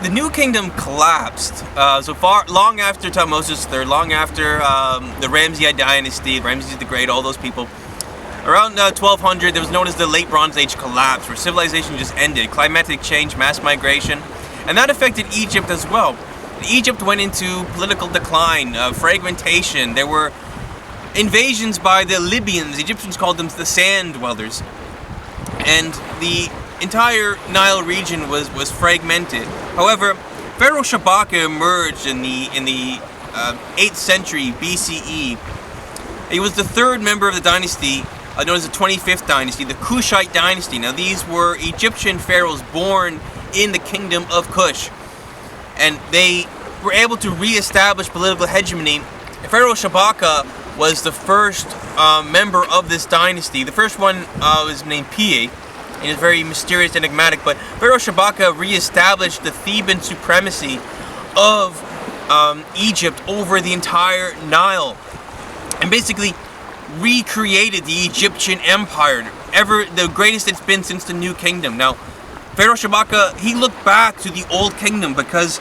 the New Kingdom collapsed long after Thutmose III, long after the Ramseyite dynasty, Ramses the Great, all those people. Around 1200, there was known as the Late Bronze Age collapse, where civilization just ended. Climatic change, mass migration, and that affected Egypt as well. Egypt went into political decline, fragmentation. There were invasions by the Libyans. The Egyptians called them the sand dwellers, and the entire Nile region was fragmented. However, Pharaoh Sabaka emerged in the 8th century BCE. He was the third member of the dynasty known as the 25th dynasty, the Kushite dynasty. Now, these were Egyptian pharaohs born in the kingdom of Kush, and they were able to re-establish political hegemony. Pharaoh Sabaka was the first member of this dynasty. The first one was named Pie, and is very mysterious, enigmatic, but Pharaoh Sabaka re-established the Theban supremacy of Egypt over the entire Nile, and basically recreated the Egyptian empire, the greatest it's been since the New Kingdom. Now, Pharaoh Sabaka, he looked back to the Old Kingdom because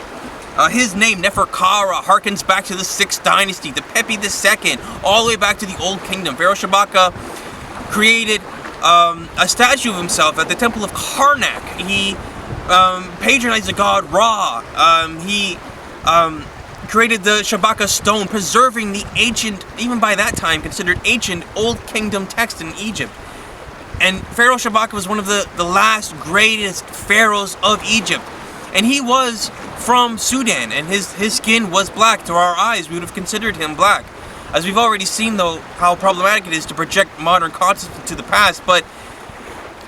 his name, Neferkara, harkens back to the 6th dynasty, the Pepi II, all the way back to the Old Kingdom. Pharaoh Sabaka created a statue of himself at the temple of Karnak. He patronized the god Ra. He created the Sabaka stone, preserving the ancient, even by that time, considered ancient Old Kingdom text in Egypt. And Pharaoh Sabaka was one of the last greatest pharaohs of Egypt. And he was from Sudan, and his skin was black. To our eyes, we would have considered him black. As we've already seen, though, how problematic it is to project modern concepts into the past. But,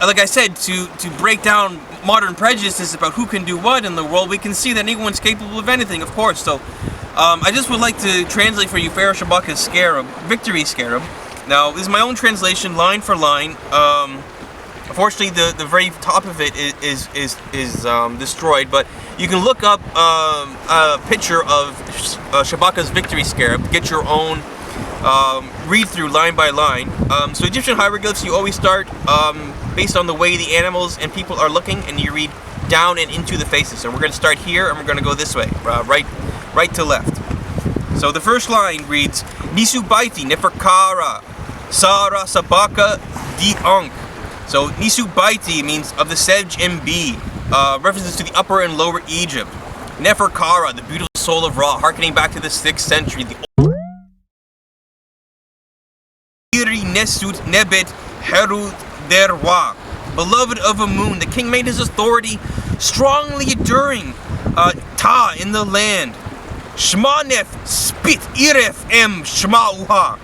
like I said, to break down modern prejudices about who can do what in the world, we can see that anyone's capable of anything, of course. So, I just would like to translate for you Pharaoh Sabaka's Scarab, Victory Scarab. Now, this is my own translation, line for line. Unfortunately, the very top of it is destroyed, but you can look up a picture of Sabaka's Victory Scarab to get your own read through line by line. So Egyptian hieroglyphs, you always start based on the way the animals and people are looking, and you read down and into the faces. So we're going to start here, and we're going to go this way, right to left. So the first line reads, Nisu Baiti Neferkara Sara Sabaka Di Ankh. So Nisu Baiti means of the Sedge MB, references to the Upper and Lower Egypt. Neferkara, the beautiful soul of Ra, harkening back to the 6th century. The Iri Nesut Nebet Herud Derwa, beloved of a moon, the king made his authority strongly enduring Ta in the land. Shmanef Spit Iref M Shmauha.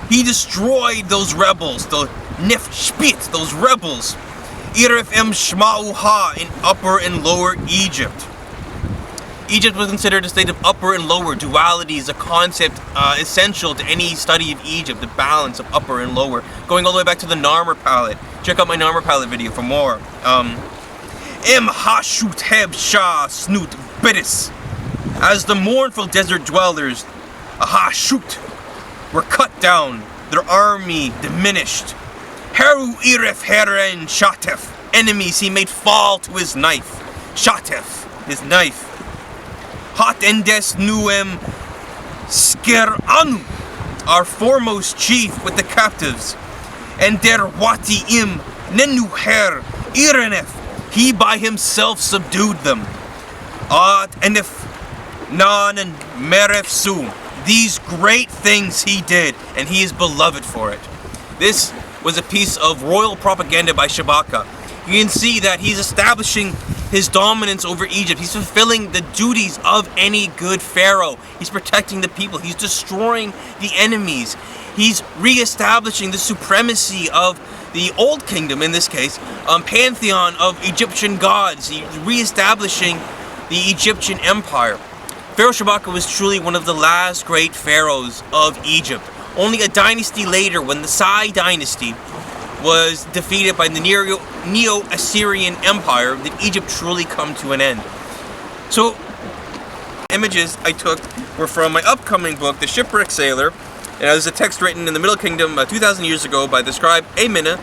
He destroyed those rebels, the Nef Spit, those rebels. Iref M Shmauha in Upper and Lower Egypt. Egypt was considered a state of upper and lower. Duality is a concept essential to any study of Egypt, the balance of upper and lower. Going all the way back to the Narmer palette. Check out my Narmer palette video for more. M Hashut Heb Shah Snoot Bedis. As the mournful desert dwellers, Hashut, were cut down, their army diminished. Heru Iref Heren Shatef, enemies he made fall to his knife. Shatef, his knife. Hat Endes Nuem Skeranu, our foremost chief with the captives. And Der Wati Im Nenuher Irenef, he by himself subdued them. Ad Enef Nan and Meref Su, these great things he did, and he is beloved for it. This was a piece of royal propaganda by Sabaka. You can see that he's establishing his dominance over Egypt. He's fulfilling the duties of any good pharaoh. He's protecting the people. He's destroying the enemies. He's re-establishing the supremacy of the Old Kingdom, in this case, pantheon of Egyptian gods. He's re-establishing the Egyptian empire. Pharaoh Sabaka was truly one of the last great pharaohs of Egypt. Only a dynasty later, when the Sai dynasty was defeated by the Neo-Assyrian Empire, did Egypt truly come to an end. So, images I took were from my upcoming book, The Shipwrecked Sailor, And there's a text written in the Middle Kingdom 2,000 years ago by the scribe Amina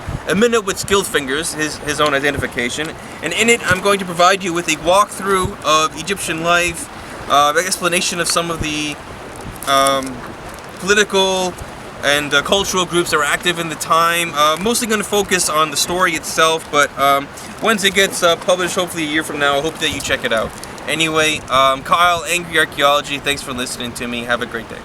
with skilled fingers, his own identification. And in it, I'm going to provide you with a walkthrough of Egyptian life, explanation of some of the political and cultural groups that were active in the time. Mostly going to focus on the story itself, but once it gets published, hopefully a year from now, I hope that you check it out. Anyway, Kyle, Angry Archaeology, thanks for listening to me. Have a great day.